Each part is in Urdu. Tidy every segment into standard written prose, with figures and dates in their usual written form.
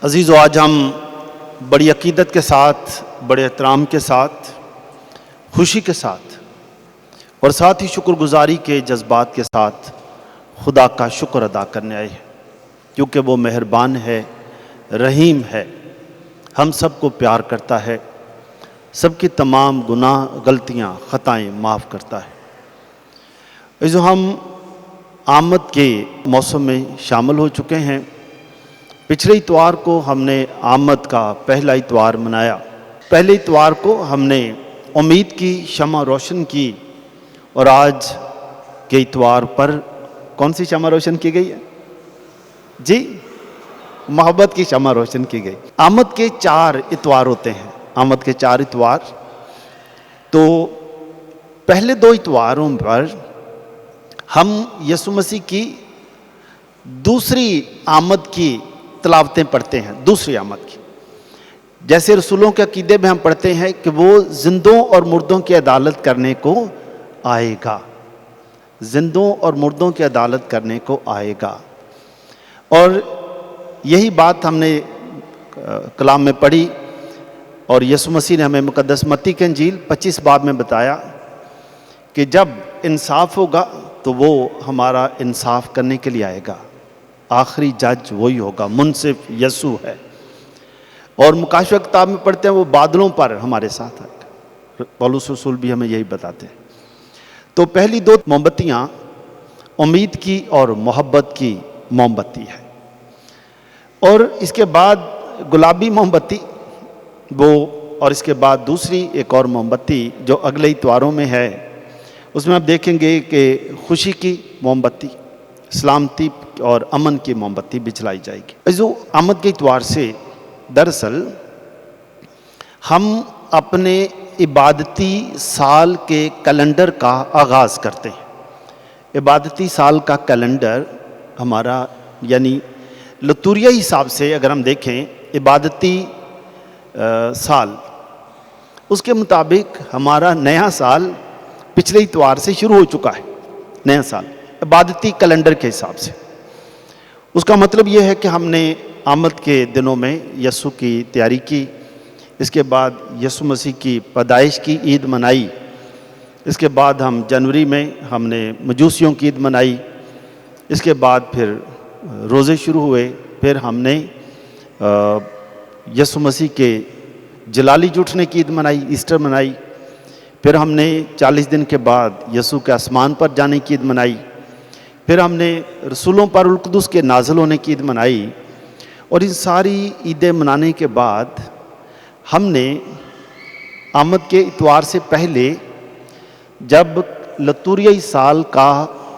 عزیزو، آج ہم بڑی عقیدت کے ساتھ، بڑے احترام کے ساتھ، خوشی کے ساتھ اور ساتھ ہی شکر گزاری کے جذبات کے ساتھ خدا کا شکر ادا کرنے آئے ہیں، کیونکہ وہ مہربان ہے، رحیم ہے، ہم سب کو پیار کرتا ہے، سب کی تمام گناہ، غلطیاں، خطائیں معاف کرتا ہے۔ عزیزو، ہم آمد کے موسم میں شامل ہو چکے ہیں۔ پچھلے اتوار کو ہم نے آمد کا پہلا اتوار منایا۔ پہلے اتوار کو ہم نے امید کی شمع روشن کی، اور آج کے اتوار پر کون سی شمع روشن کی گئی ہے؟ جی، محبت کی شمع روشن کی گئی۔ آمد کے 4 اتوار ہوتے ہیں، آمد کے 4 اتوار۔ تو پہلے 2 اتواروں پر ہم یسوع مسیح کی دوسری آمد کی تلاوتیں پڑھتے ہیں، دوسری آمد کی۔ جیسے رسولوں کے عقیدے میں ہم پڑھتے ہیں کہ وہ زندوں اور مردوں کی عدالت کرنے کو آئے گا، زندوں اور مردوں کی عدالت کرنے کو آئے گا۔ اور یہی بات ہم نے کلام میں پڑھی، اور یسوع مسیح نے ہمیں مقدس متی کی انجیل 25 باب میں بتایا کہ جب انصاف ہوگا تو وہ ہمارا انصاف کرنے کے لیے آئے گا۔ آخری جج وہی ہوگا، منصف یسوع ہے۔ اور مکاشفہ کتاب میں پڑھتے ہیں وہ بادلوں پر ہمارے ساتھ آئے گا۔ پولس رسول بھی ہمیں یہی بتاتے ہیں۔ تو پہلی 2 موم بتیاں امید کی اور محبت کی موم بتی ہے، اور اس کے بعد گلابی موم بتی وہ، اور اس کے بعد دوسری ایک اور موم بتی جو اگلے اتواروں میں ہے، اس میں آپ دیکھیں گے کہ خوشی کی موم بتی، سلامتی اور امن کی موم بتی بجھلائی جائے گی۔ عزیزو، آمد کے اتوار سے دراصل ہم اپنے عبادتی سال کے کیلنڈر کا آغاز کرتے ہیں۔ عبادتی سال کا کیلنڈر ہمارا، یعنی لتوریائی حساب سے اگر ہم دیکھیں عبادتی سال، اس کے مطابق ہمارا نیا سال پچھلے اتوار سے شروع ہو چکا ہے۔ نیا سال عبادتی کیلنڈر کے حساب سے، اس کا مطلب یہ ہے کہ ہم نے آمد کے دنوں میں یسوع کی تیاری کی، اس کے بعد یسوع مسیح کی پیدائش کی عید منائی، اس کے بعد ہم جنوری میں ہم نے مجوسیوں کی عید منائی، اس کے بعد پھر روزے شروع ہوئے، پھر ہم نے یسوع مسیح کے جلالی جھٹنے کی عید منائی، ایسٹر منائی، پھر ہم نے 40 دن کے بعد یسوع کے آسمان پر جانے کی عید منائی، پھر ہم نے رسولوں پر روح القدس کے نازل ہونے کی عید منائی۔ اور ان ساری عیدیں منانے کے بعد ہم نے آمد کے اتوار سے پہلے، جب لتوریائی سال کا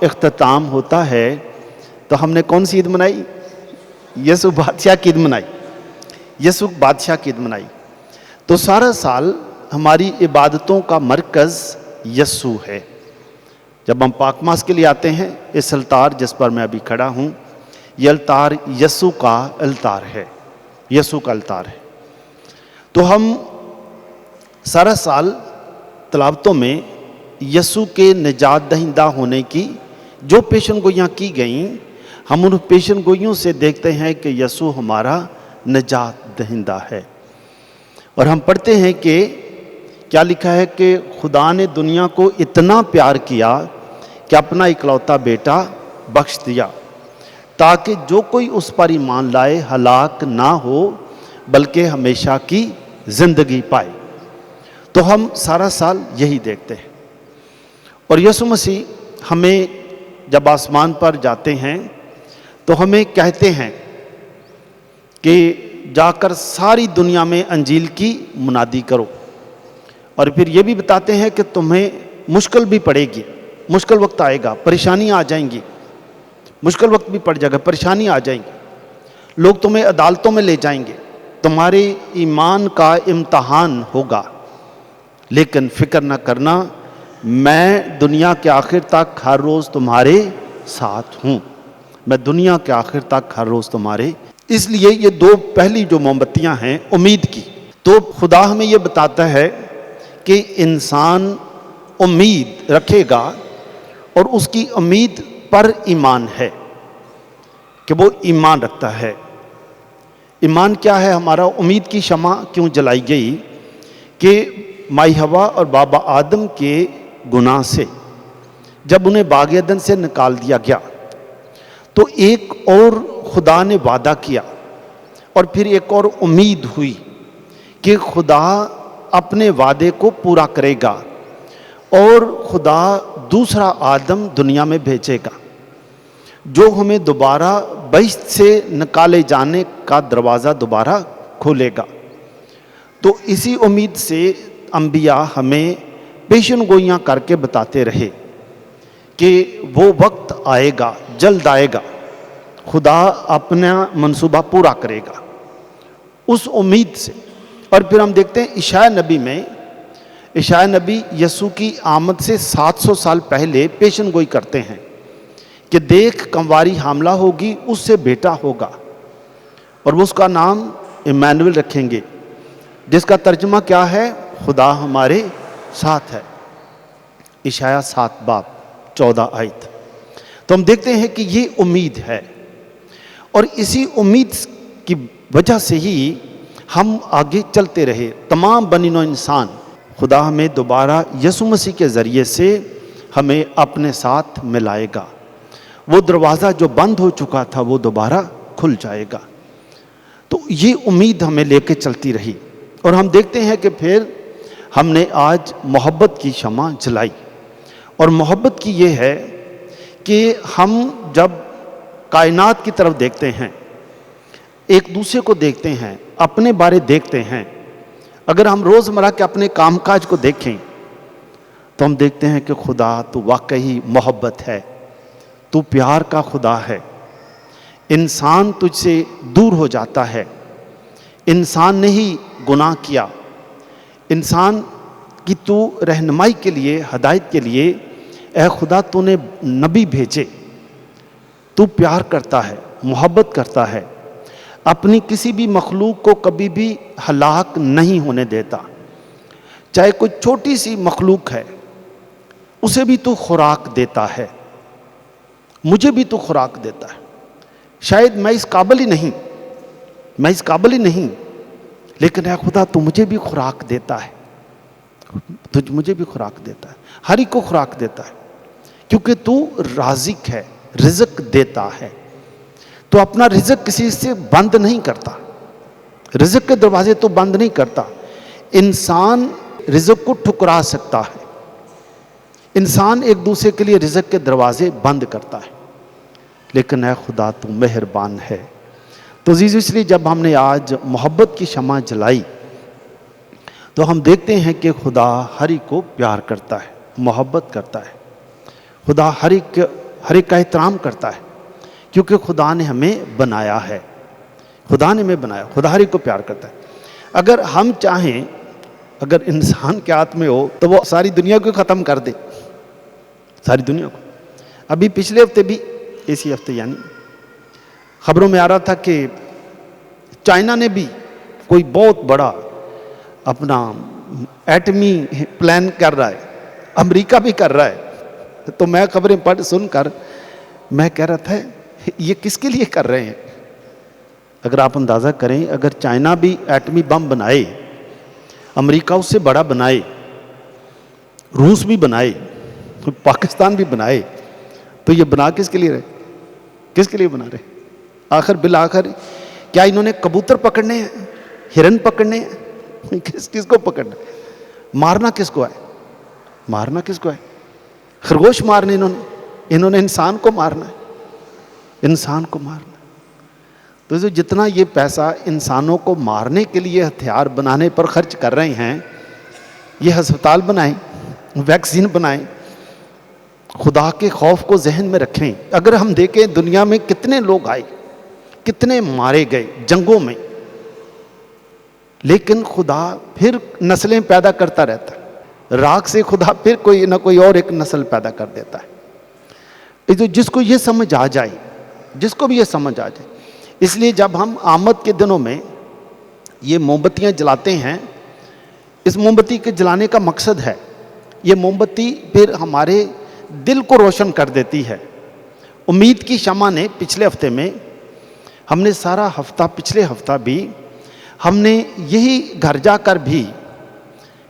اختتام ہوتا ہے، تو ہم نے کون سی عید منائی؟ یسوع بادشاہ کی عید منائی، یسوع بادشاہ کی عید منائی۔ تو سارا سال ہماری عبادتوں کا مرکز یسوع ہے۔ جب ہم پاک ماس کے لیے آتے ہیں، اس التار جس پر میں ابھی کھڑا ہوں، یہ التار یسوع کا التار ہے، یسوع کا التار ہے۔ تو ہم سارا سال تلاوتوں میں یسوع کے نجات دہندہ ہونے کی جو پیشن گوئیاں کی گئیں، ہم ان پیشن گوئیوں سے دیکھتے ہیں کہ یسوع ہمارا نجات دہندہ ہے۔ اور ہم پڑھتے ہیں کہ کیا لکھا ہے کہ خدا نے دنیا کو اتنا پیار کیا کہ اپنا اکلوتا بیٹا بخش دیا، تاکہ جو کوئی اس پر ایمان لائے ہلاک نہ ہو بلکہ ہمیشہ کی زندگی پائے۔ تو ہم سارا سال یہی دیکھتے ہیں۔ اور یسوع مسیح ہمیں جب آسمان پر جاتے ہیں تو ہمیں کہتے ہیں کہ جا کر ساری دنیا میں انجیل کی منادی کرو. اور پھر یہ بھی بتاتے ہیں کہ تمہیں مشکل بھی پڑے گی، مشکل وقت آئے گا، پریشانیاں آ جائیں گی، مشکل وقت بھی پڑ جائے گا، پریشانی آ جائیں گی، لوگ تمہیں عدالتوں میں لے جائیں گے، تمہارے ایمان کا امتحان ہوگا، لیکن فکر نہ کرنا، میں دنیا کے آخر تک ہر روز تمہارے ساتھ ہوں. میں دنیا کے آخر تک ہر روز تمہارے. اس لیے یہ دو پہلی جو موم بتیاں ہیں امید کی، تو خدا ہمیں یہ بتاتا ہے کہ انسان امید رکھے گا اور اس کی امید پر ایمان ہے کہ وہ ایمان رکھتا ہے. ایمان کیا ہے ہمارا؟ امید کی شمع کیوں جلائی گئی کہ مائی حوا اور بابا آدم کے گناہ سے جب انہیں باغ عدن سے نکال دیا گیا تو ایک اور خدا نے وعدہ کیا اور پھر ایک اور امید ہوئی کہ خدا اپنے وعدے کو پورا کرے گا اور خدا دوسرا آدم دنیا میں بھیجے گا جو ہمیں دوبارہ بہشت سے نکالے جانے کا دروازہ دوبارہ کھولے گا. تو اسی امید سے انبیاء ہمیں پیشن گوئیاں کر کے بتاتے رہے کہ وہ وقت آئے گا، جلد آئے گا، خدا اپنا منصوبہ پورا کرے گا. اس امید سے اور پھر ہم دیکھتے ہیں اشعیاء نبی میں، اشعیاء نبی یسوع کی آمد سے 700 سال پہلے پیشن گوئی کرتے ہیں کہ دیکھ کنواری حاملہ ہوگی، اس سے بیٹا ہوگا اور وہ اس کا نام ایمانویل رکھیں گے، جس کا ترجمہ کیا ہے؟ خدا ہمارے ساتھ ہے. اشعیاء 7 باب 14 آیت. تو ہم دیکھتے ہیں کہ یہ امید ہے اور اسی امید کی وجہ سے ہی ہم آگے چلتے رہے. تمام بنی نوع انسان خدا ہمیں دوبارہ یسوع مسیح کے ذریعے سے ہمیں اپنے ساتھ ملائے گا. وہ دروازہ جو بند ہو چکا تھا وہ دوبارہ کھل جائے گا. تو یہ امید ہمیں لے کے چلتی رہی اور ہم دیکھتے ہیں کہ پھر ہم نے آج محبت کی شمع جلائی. اور محبت کی یہ ہے کہ ہم جب کائنات کی طرف دیکھتے ہیں، ایک دوسرے کو دیکھتے ہیں، اپنے بارے دیکھتے ہیں، اگر ہم روزمرہ کے اپنے کام کاج کو دیکھیں تو ہم دیکھتے ہیں کہ خدا تو واقعی محبت ہے، تو پیار کا خدا ہے. انسان تجھ سے دور ہو جاتا ہے، انسان نے ہی گناہ کیا، انسان کی تو رہنمائی کے لیے، ہدایت کے لیے اے خدا تو نے نبی بھیجے. تو پیار کرتا ہے، محبت کرتا ہے، اپنی کسی بھی مخلوق کو کبھی بھی ہلاک نہیں ہونے دیتا. چاہے کوئی چھوٹی سی مخلوق ہے اسے بھی تو خوراک دیتا ہے، مجھے بھی تو خوراک دیتا ہے. شاید میں اس قابل ہی نہیں، لیکن اے خدا تو مجھے بھی خوراک دیتا ہے، مجھے بھی خوراک دیتا ہے، ہر ایک کو خوراک دیتا ہے، کیونکہ تو رازق ہے، رزق دیتا ہے. تو اپنا رزق کسی سے بند نہیں کرتا، رزق کے دروازے تو بند نہیں کرتا. انسان رزق کو ٹھکرا سکتا ہے، انسان ایک دوسرے کے لیے رزق کے دروازے بند کرتا ہے، لیکن اے خدا تو مہربان ہے. تو عزیز اس لیے جب ہم نے آج محبت کی شمع جلائی تو ہم دیکھتے ہیں کہ خدا ہر ایک کو پیار کرتا ہے، محبت کرتا ہے. خدا ہر ایک کا احترام کرتا ہے کیونکہ خدا نے ہمیں بنایا ہے، خدا نے ہمیں بنایا، خدا ہر ایک کو پیار کرتا ہے. اگر ہم چاہیں، اگر انسان کے ہاتھ میں ہو تو وہ ساری دنیا کو ختم کر دے، ساری دنیا کو. ابھی پچھلے ہفتے بھی، اسی ہفتے یعنی خبروں میں آ رہا تھا کہ چائنا نے بھی کوئی بہت بڑا اپنا ایٹمی پلان کر رہا ہے، امریکہ بھی کر رہا ہے. تو میں خبریں پڑھ سن کر میں کہہ رہا تھا یہ کس کے لیے کر رہے ہیں؟ اگر آپ اندازہ کریں، اگر چائنا بھی ایٹمی بم بنائے، امریکہ اس سے بڑا بنائے، روس بھی بنائے، پاکستان بھی بنائے، تو یہ بنا کس کے لیے رہے؟ کس کے لیے بنا رہے؟ آخر بالآخر کیا انہوں نے کبوتر پکڑنے ہیں، ہرن پکڑنے ہیں؟ کس کو پکڑنا ہے؟ مارنا کس کو ہے؟ مارنا کس کو ہے؟ خرگوش مارنے انہوں نے انسان کو مارنا ہے، انسان کو مارنا ہے. تو جو جتنا یہ پیسہ انسانوں کو مارنے کے لیے ہتھیار بنانے پر خرچ کر رہے ہیں، یہ ہسپتال بنائیں، ویکسین بنائیں، خدا کے خوف کو ذہن میں رکھیں۔ اگر ہم دیکھیں دنیا میں کتنے لوگ آئے، کتنے مارے گئے جنگوں میں، لیکن خدا پھر نسلیں پیدا کرتا رہتا ہے، راکھ سے خدا پھر کوئی نہ کوئی اور ایک نسل پیدا کر دیتا ہے۔ تو جس کو یہ سمجھ آ جائے، جس کو بھی یہ سمجھ آ جائے، اس لیے جب ہم آمد کے دنوں میں یہ موم بتیاں جلاتے ہیں، اس موم بتی کے جلانے کا مقصد ہے، یہ موم بتی پھر ہمارے دل کو روشن کر دیتی ہے۔ امید کی شمع نے پچھلے ہفتے میں ہم نے سارا ہفتہ، پچھلے ہفتہ بھی ہم نے یہی گھر جا کر بھی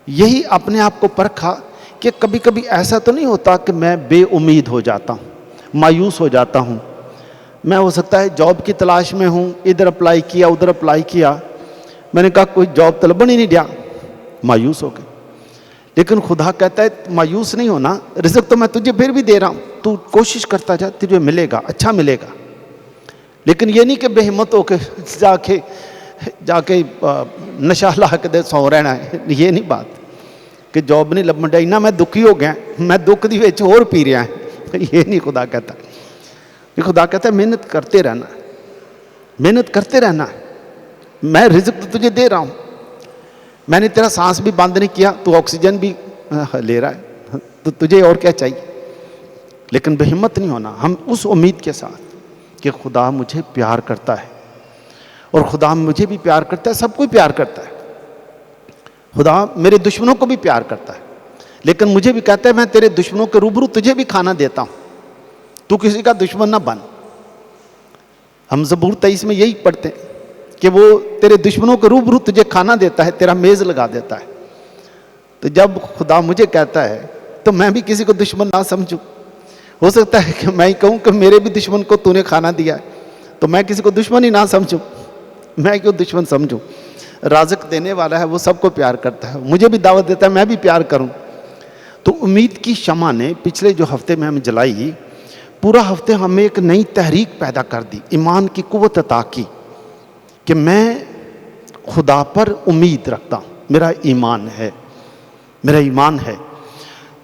یہی اپنے آپ کو پرکھا کہ کبھی کبھی ایسا تو نہیں ہوتا کہ میں بے امید ہو جاتا ہوں، مایوس ہو جاتا ہوں۔ میں ہو سکتا ہے جاب کی تلاش میں ہوں، ادھر اپلائی کیا ادھر اپلائی کیا، میں نے کہا کوئی جاب طلبن ہی نہیں دیا، مایوس ہو گئے۔ لیکن خدا کہتا ہے مایوس نہیں ہونا، رزق تو میں تجھے پھر بھی دے رہا ہوں، تو کوشش کرتا جا، تجھے ملے گا، اچھا ملے گا۔ لیکن یہ نہیں کہ بے ہمت ہو کے جا کے نشہ لا کے دے سو رہنا ہے، یہ نہیں بات کہ جاب نہیں لبن ڈائی نہ میں دکھی ہو گیا، میں دکھ دی وچ اور پی رہا ہے، یہ نہیں خدا کہتا۔ یہ خدا کہتا ہے محنت کرتے رہنا، محنت کرتے رہنا، میں رزق تو تجھے دے رہا ہوں، میں نے تیرا سانس بھی بند نہیں کیا، تو آکسیجن بھی لے رہا ہے، تو تجھے اور کیا چاہیے۔ لیکن بے ہمت نہیں ہونا، ہم اس امید کے ساتھ کہ خدا مجھے پیار کرتا ہے، اور خدا مجھے بھی پیار کرتا ہے، سب کو پیار کرتا ہے۔ خدا میرے دشمنوں کو بھی پیار کرتا ہے، لیکن مجھے بھی کہتا ہے میں تیرے دشمنوں کے روبرو تجھے بھی کھانا دیتا ہوں، تو کسی کا دشمن نہ بن۔ ہم زبور 23 میں یہی پڑھتے ہیں کہ وہ تیرے دشمنوں کے روبرو تجھے کھانا دیتا ہے، تیرا میز لگا دیتا ہے۔ تو جب خدا مجھے کہتا ہے تو میں بھی کسی کو دشمن نہ سمجھوں۔ ہو سکتا ہے کہ میں ہی کہوں کہ میرے بھی دشمن کو تو نے کھانا دیا ہے، تو میں کسی کو دشمن ہی نہ سمجھوں، میں کیوں دشمن سمجھوں۔ رازق دینے والا ہے، وہ سب کو پیار کرتا ہے، مجھے بھی دعوت دیتا ہے میں بھی پیار کروں۔ تو امید کی شمع نے پچھلے جو ہفتے میں ہمیں جلائی، پورا ہفتے ہمیں ایک نئی تحریک پیدا کر دی، ایمان کی قوت عطا کی کہ میں خدا پر امید رکھتا ہوں، میرا ایمان ہے، میرا ایمان ہے۔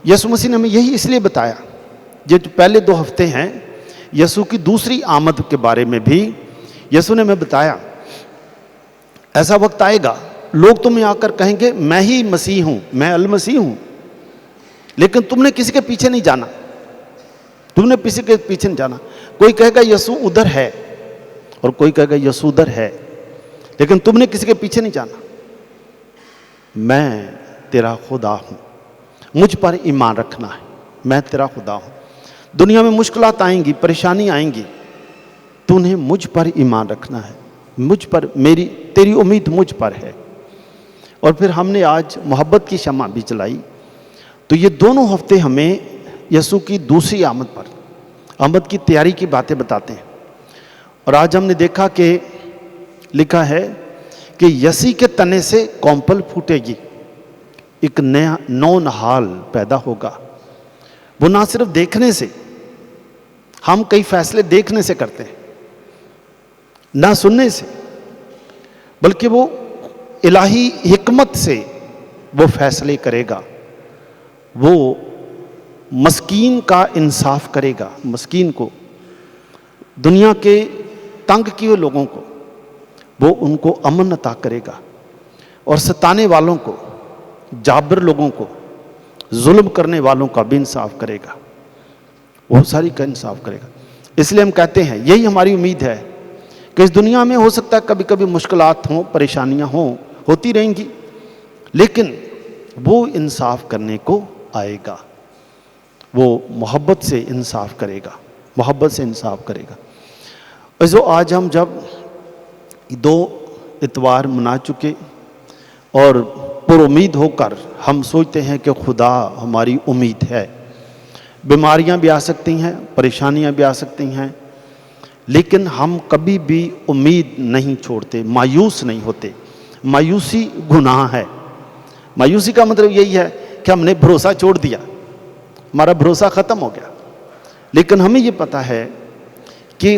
یسوع مسیح نے ہمیں یہی اس لیے بتایا، جو پہلے 2 ہفتے ہیں یسوع کی دوسری آمد کے بارے میں بھی یسوع نے ہمیں بتایا، ایسا وقت آئے گا لوگ تمہیں آ کر کہیں گے میں ہی مسیح ہوں، میں المسیح ہوں، لیکن تم نے کسی کے پیچھے نہیں جانا، تم نے کسی کے پیچھے نہیں جانا۔ کوئی کہے گا یسوع ادھر ہے، اور کوئی کہے گا یسوع ادھر ہے، لیکن تم نے کسی کے پیچھے نہیں جانا۔ میں تیرا خدا ہوں، مجھ پر ایمان رکھنا ہے، میں تیرا خدا ہوں۔ دنیا میں مشکلات آئیں گی، پریشانی آئیں گی، تو نے مجھ پر ایمان رکھنا ہے، مجھ پر، تیری امید مجھ پر ہے۔ اور پھر ہم نے آج محبت کی شمع بھی جلائی۔ تو یہ دونوں ہفتے ہمیں یسوع کی دوسری آمد پر، آمد کی تیاری کی باتیں بتاتے ہیں۔ اور آج ہم نے دیکھا کہ لکھا ہے کہ یسی کے تنے سے کونپل پھوٹے گی، ایک نیا نو نہال پیدا ہوگا۔ وہ نہ صرف دیکھنے سے، ہم کئی فیصلے دیکھنے سے کرتے ہیں، نہ سننے سے، بلکہ وہ الہی حکمت سے وہ فیصلے کرے گا، وہ مسکین کا انصاف کرے گا، مسکین کو، دنیا کے تنگ کیے لوگوں کو وہ ان کو امن عطا کرے گا، اور ستانے والوں کو، جابر لوگوں کو، ظلم کرنے والوں کا بھی انصاف کرے گا، وہ ساری کا انصاف کرے گا۔ اس لیے ہم کہتے ہیں، یہی ہماری امید ہے کہ اس دنیا میں ہو سکتا ہے کبھی کبھی مشکلات ہوں، پریشانیاں ہوں، ہوتی رہیں گی، لیکن وہ انصاف کرنے کو آئے گا، وہ محبت سے انصاف کرے گا، محبت سے انصاف کرے گا۔ جو آج ہم جب 2 اتوار منا چکے اور پر امید ہو کر ہم سوچتے ہیں کہ خدا ہماری امید ہے، بیماریاں بھی آ سکتی ہیں، پریشانیاں بھی آ سکتی ہیں، لیکن ہم کبھی بھی امید نہیں چھوڑتے، مایوس نہیں ہوتے۔ مایوسی گناہ ہے۔ مایوسی کا مطلب یہی ہے کہ ہم نے بھروسہ چھوڑ دیا، ہمارا بھروسہ ختم ہو گیا۔ لیکن ہمیں یہ پتہ ہے کہ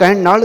ਕਹਿਣ ਨਾਲ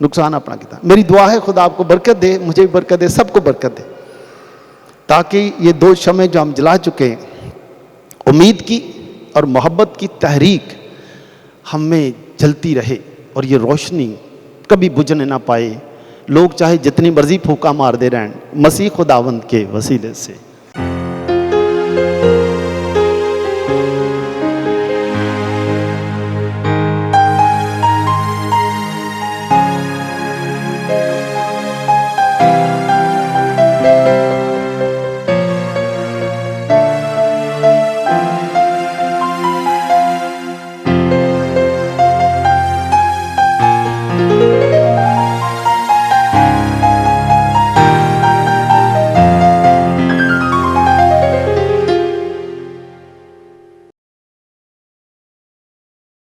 نقصان اپنا کیتا. میری دعا ہے خدا آپ کو برکت دے, مجھے بھی برکت دے, سب کو برکت دے, تاکہ یہ 2 شمع جو ہم جلا چکے ہیں, امید کی اور محبت کی تحریک ہم میں جلتی رہے اور یہ روشنی کبھی بجھنے نہ پائے. لوگ چاہے جتنی مرضی پھونکا مار دے رہن, مسیح خداوند کے وسیلے سے